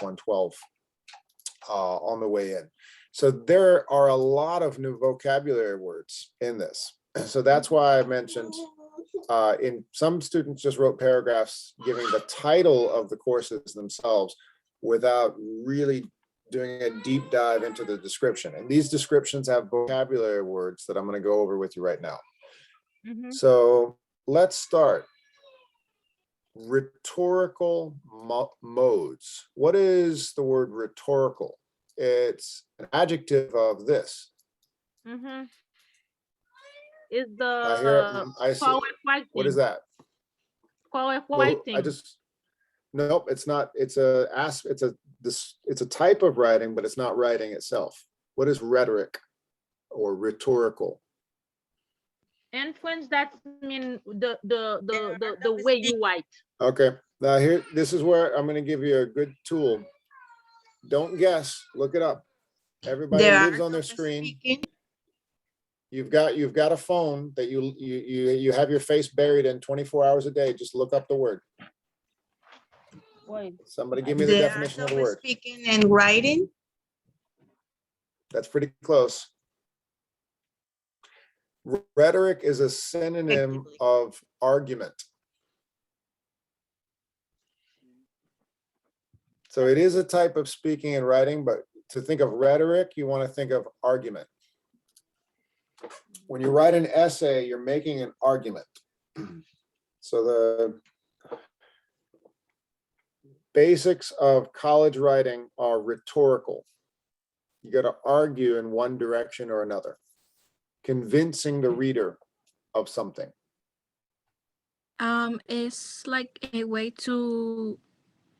112 on the way in. So there are a lot of new vocabulary words in this. So that's why I mentioned in some students just wrote paragraphs giving the title of the courses themselves without really doing a deep dive into the description. And these descriptions have vocabulary words that I'm going to go over with you right now. So let's start. Rhetorical modes. What is the word rhetorical? It's an adjective of this. Is I see. What is that? Well, nope, it's not. It's a type of writing, but it's not writing itself. What is rhetoric or rhetorical? Influence, that mean the way you write. Okay, now here, this is where I'm going to give you a good tool. Don't guess, look it up. Everybody lives on their screen. You've got a phone that you have your face buried in 24 hours a day. Just look up the word. Wait. Somebody give me the definition of the word. Speaking and writing. That's pretty close. Rhetoric is a synonym of argument. So it is a type of speaking and writing, but to think of rhetoric, you want to think of argument. When you write an essay, you're making an argument. So the basics of college writing are rhetorical. You got to argue in one direction or another, convincing the reader of something. It's like a way to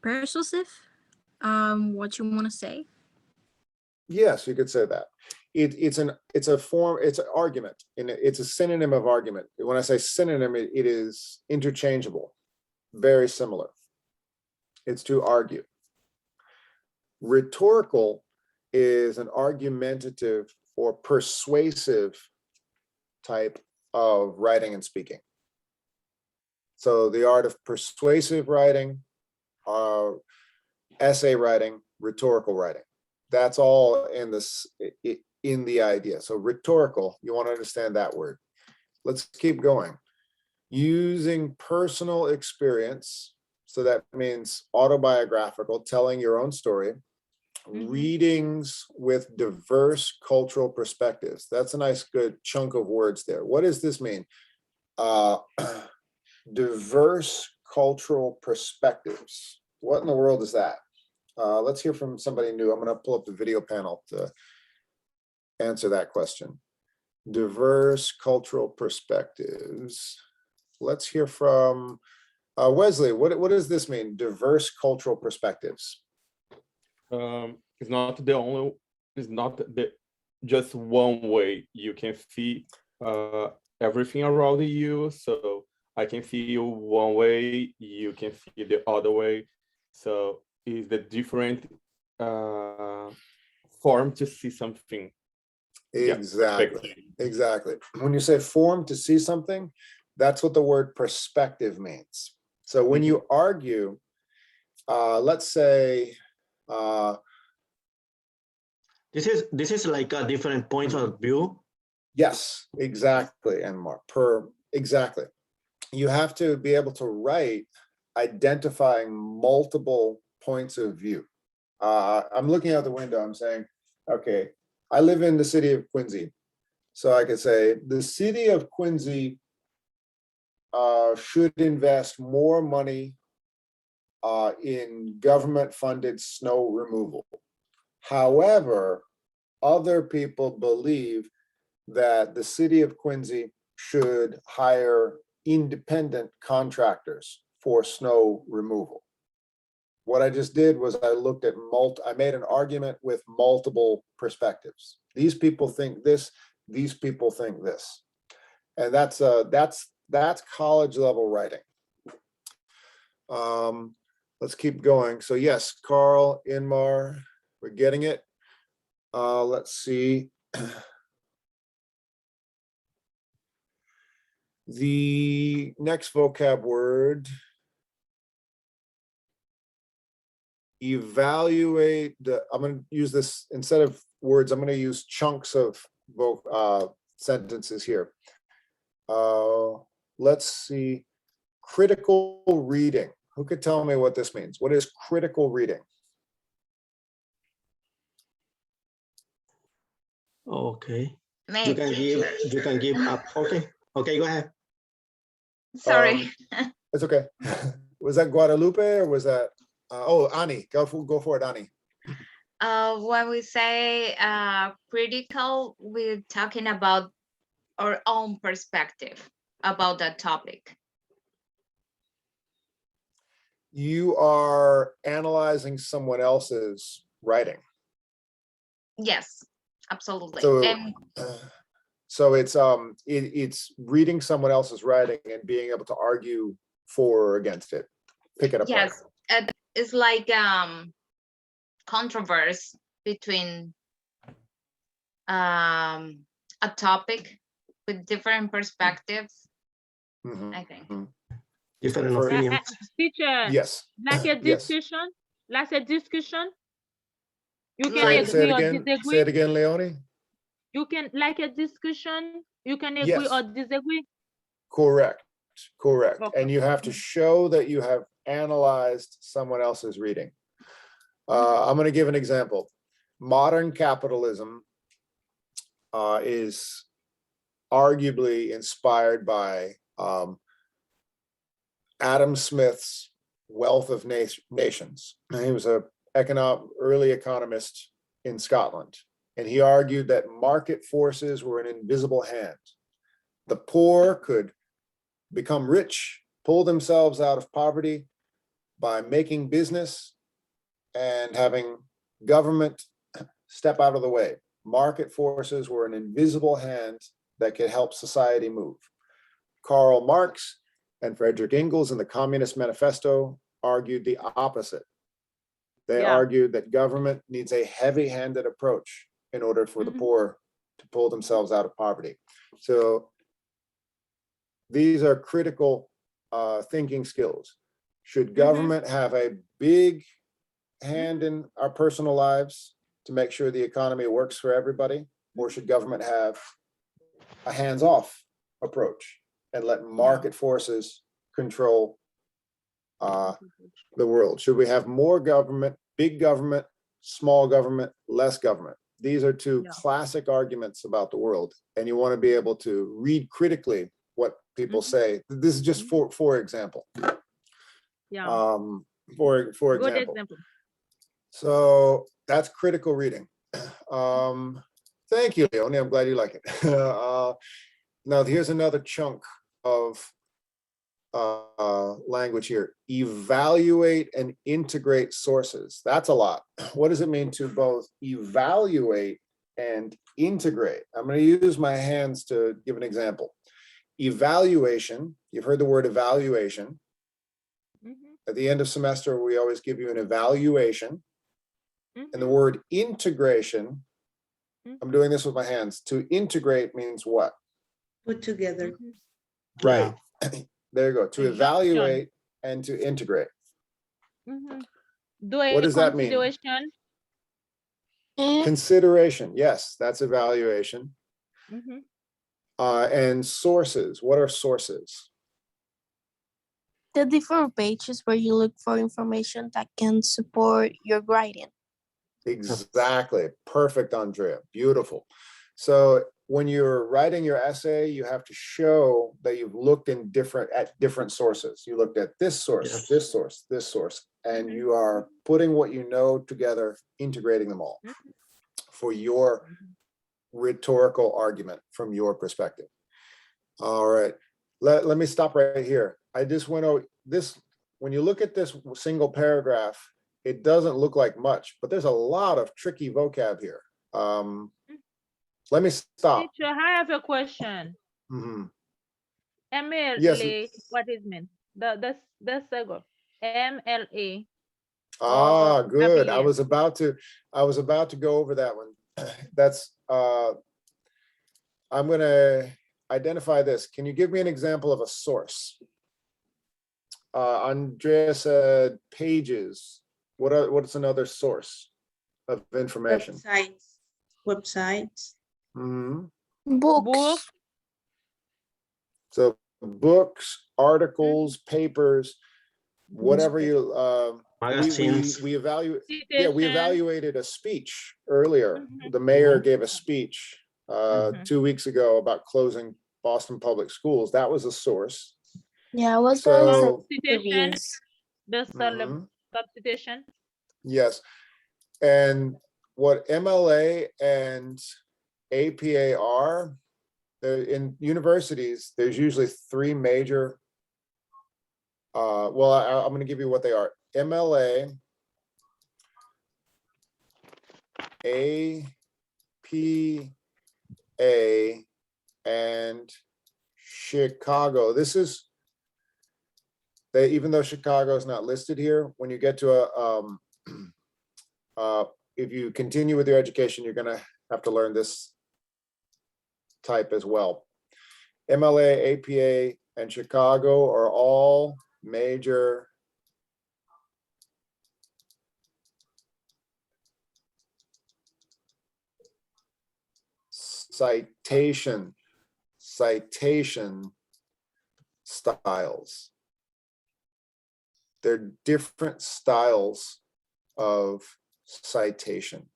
persuasive what you want to say. Yes, you could say that. It's an argument, and it's a synonym of argument. When I say synonym, it is interchangeable, very similar. It's to argue. Rhetorical is an argumentative or persuasive type of writing and speaking. So the art of persuasive writing, essay writing, rhetorical writing. That's all in this, in the idea. So rhetorical, you want to understand that word. Let's keep going. Using personal experience. So that means autobiographical, telling your own story. Readings with diverse cultural perspectives. That's a nice, good chunk of words there. What does this mean? Diverse cultural perspectives. What in the world is that? Let's hear from somebody new. I'm going to pull up the video panel to answer that question. Diverse cultural perspectives. Let's hear from Wesley. What does this mean? Diverse cultural perspectives. It's not the only. It's not just one way you can see everything around you. So I can see you one way, you can see the other way. So is the different form to see something. Exactly. Exactly. When you say form to see something, that's what the word perspective means. So when you argue, let's say this is like a different point of view. Yes, exactly, Enmar. Exactly. You have to be able to write identifying multiple points of view. I'm looking out the window, I'm saying, okay, I live in the city of Quincy. So I could say the city of Quincy should invest more money in government-funded snow removal. However, other people believe that the city of Quincy should hire independent contractors for snow removal. What I just did was I looked at I made an argument with multiple perspectives. These people think this, these people think this. And that's college level writing. Let's keep going. So yes, Carl, Inmar, we're getting it. Let's see. The next vocab word evaluate the, I'm going to use this instead of words, I'm going to use chunks of sentences here. Let's see, critical reading. Who could tell me what this means? What is critical reading? Okay. Me, You can teacher. give up. Okay. Okay, go ahead. Sorry. It's okay. Was that Guadalupe or was that, oh, Ani, go for it, Ani. When we say critical, we're talking about our own perspective about that topic. You are analyzing someone else's writing. Yes, absolutely. So, And so it's reading someone else's writing and being able to argue for or against it, pick it apart. yes, it's like controversy between a topic with different perspectives, Mhm. I think. Different For- opinions. Teacher, Yes. like a Yes. discussion, like a discussion. You can Like- Say it agree or again. Say disagree. it again, Leonie. You can, like a discussion, you can agree Yes. or disagree. Correct. Correct. Okay. And you have to show that you have analyzed someone else's reading. I'm going to give an example. Modern capitalism is arguably inspired by Adam Smith's Wealth of Nations. He was a early economist in Scotland, and he argued that market forces were an invisible hand. The poor could become rich, pull themselves out of poverty by making business and having government step out of the way. Market forces were an invisible hand that could help society move. Karl Marx and Friedrich Engels in the Communist Manifesto argued the opposite. They Yeah. argued that government needs a heavy-handed approach in order for the Mhm. poor to pull themselves out of poverty. So these are critical thinking skills. Should government have a big hand in our personal lives to make sure the economy works for everybody? Or should government have a hands-off approach and let market forces control the world? Should we have more government, big government, small government, less government? These are two Yeah. classic arguments about the world, and you want to be able to read critically what people say. This is just for example. Yeah. For Good example. example. So that's critical reading. Thank you, Leonie. I'm glad you like it. Now here's another chunk of language here. Evaluate and integrate sources. That's a lot. What does it mean to both evaluate and integrate? I'm going to use my hands to give an example. Evaluation, you've heard the word evaluation. Mhm, At the end of semester, we always give you an evaluation. And the mhm, word integration, mhm, I'm doing this with my hands. To integrate means what? Put together. mhm. Right. There you go. To Conjunction. evaluate and to integrate. Mhm. Do a What does that mean? consideration. Consideration. Yes, that's evaluation. Mhm. And sources. What are sources? The different pages where you look for information that can support your writing. Exactly. Perfect, Andrea. Beautiful. So when you're writing your essay, you have to show that you've looked at different sources. You looked at this source, Yes. this source, this source, and Mhm. you are putting what you know together, integrating them all for your rhetorical argument from your perspective. All right. Let me stop right here. I just went over this. When you look at this single paragraph, it doesn't look like much, but there's a lot of tricky vocab here. Let me stop. Teacher, I have a question. Mhm. Yes. MLA, what is mean? The second. MLA. Ah, good. I ABA. was about to go over that one. That's I'm gonna identify this. Can you give me an example of a source? Andrea said pages. what's another source of information? Websites. Mhm. Books. Book. So books, articles, papers, whatever you, Magazines. we evaluate, yeah, we Citation. evaluated a speech earlier. Mhm. The mayor Mhm. gave a speech Mhm. 2 weeks ago about closing Boston Public Schools. That was a source. Yeah, I was So- going for Citation. interviews. The Mhm. citation. Yes. And what MLA and APA are, in universities, there's usually three major, well, I'm going to give you what they are. MLA, APA, and Chicago. This is, even though Chicago is not listed here, when you get to if you continue with your education, you're going to have to learn this type as well. MLA, APA, and Chicago are all major citation styles. They're different styles of citation.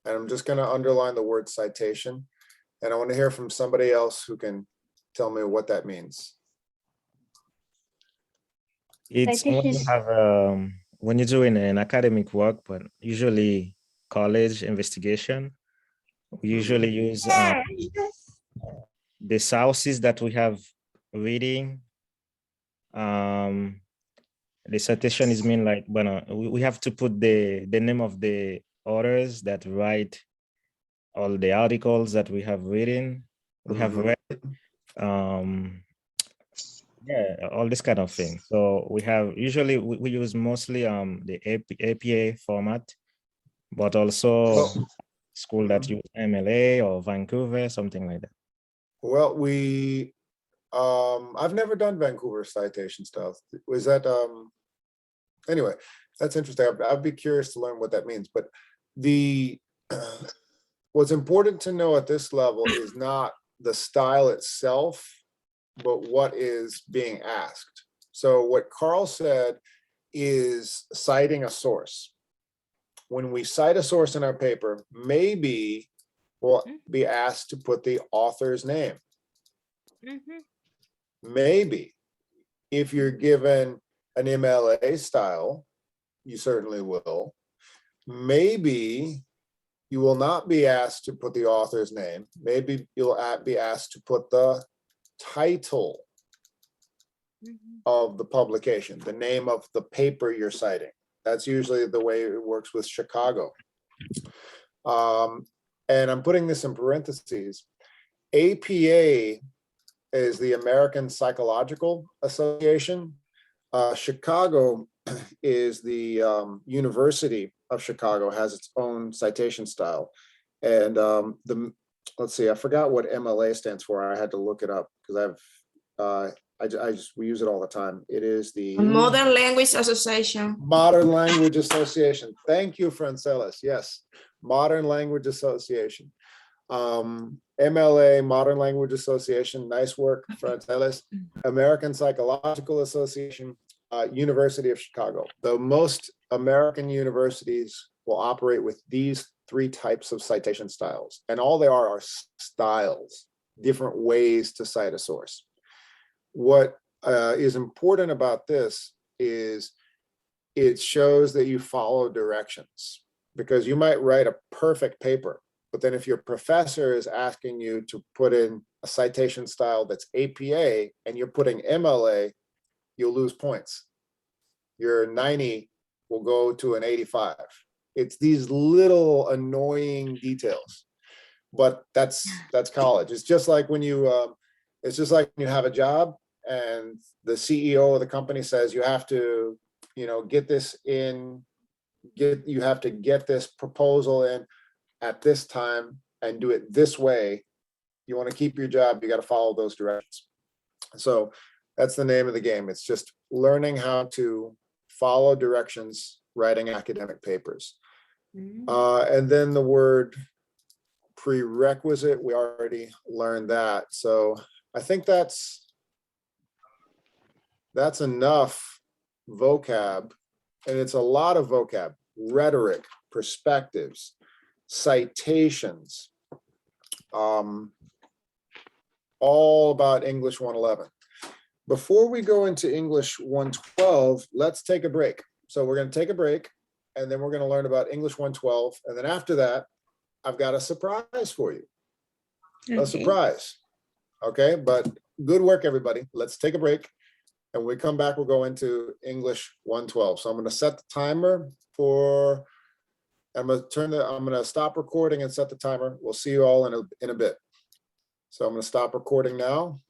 And I'm just going to underline the word citation. And I want to hear from somebody else who can tell me what that means. It's when you have when you're doing an academic work, but usually college investigation, we usually use the sources that we have reading. The citation is mean like, but we have to put the name of the authors that write all the articles that we have reading, we have read. Yeah, all this kind of thing. So we have usually we use mostly the APA format, but also school that use MLA or Vancouver, something like that. Well, I've never done Vancouver citation styles. Was that, anyway, that's interesting. I'd be curious to learn what that means, but what's important to know at this level is not the style itself, but what is being asked. So what Carl said is citing a source. When we cite a source in our paper, maybe we'll be asked to put the author's name. Mhm. Maybe if you're given an MLA style, you certainly will. Maybe you will not be asked to put the author's name. Maybe you'll be asked to put the title Mhm. of the publication, the name of the paper you're citing. That's usually the way it works with Chicago. And I'm putting this in parentheses. APA is the American Psychological Association. Chicago is the University of Chicago, has its own citation style. And let's see, I forgot what MLA stands for. I had to look it up because we use it all the time. It is the Modern Language Association. Modern Language Association. Thank you, Francelis. Yes, Modern Language Association. MLA, Modern Language Association. Nice work, Francelis. American Psychological Association, University of Chicago. Though most American universities will operate with these three types of citation styles, and all they are styles, different ways to cite a source. What is important about this is it shows that you follow directions, because you might write a perfect paper, but then if your professor is asking you to put in a citation style that's APA and you're putting MLA, you'll lose points. Your 90 will go to an 85. It's these little annoying details, but that's college. It's just like when you have a job and the CEO of the company says you have to, get this in, you have to get this proposal in at this time and do it this way. You want to keep your job, you got to follow those directions. So that's the name of the game. It's just learning how to follow directions writing academic papers. Mm. And then the word prerequisite, we already learned that. So I think that's enough vocab, and it's a lot of vocab: rhetoric, perspectives, citations, all about English 111. Before we go into English 112, let's take a break. So we're going to take a break, and then we're going to learn about English 112. And then after that, I've got a surprise for you. A surprise. Okay, but good work, everybody. Let's take a break. And when we come back, we'll go into English 112. So I'm going to set the timer for, I'm going to stop recording and set the timer. We'll see you all in a bit. So I'm going to stop recording now.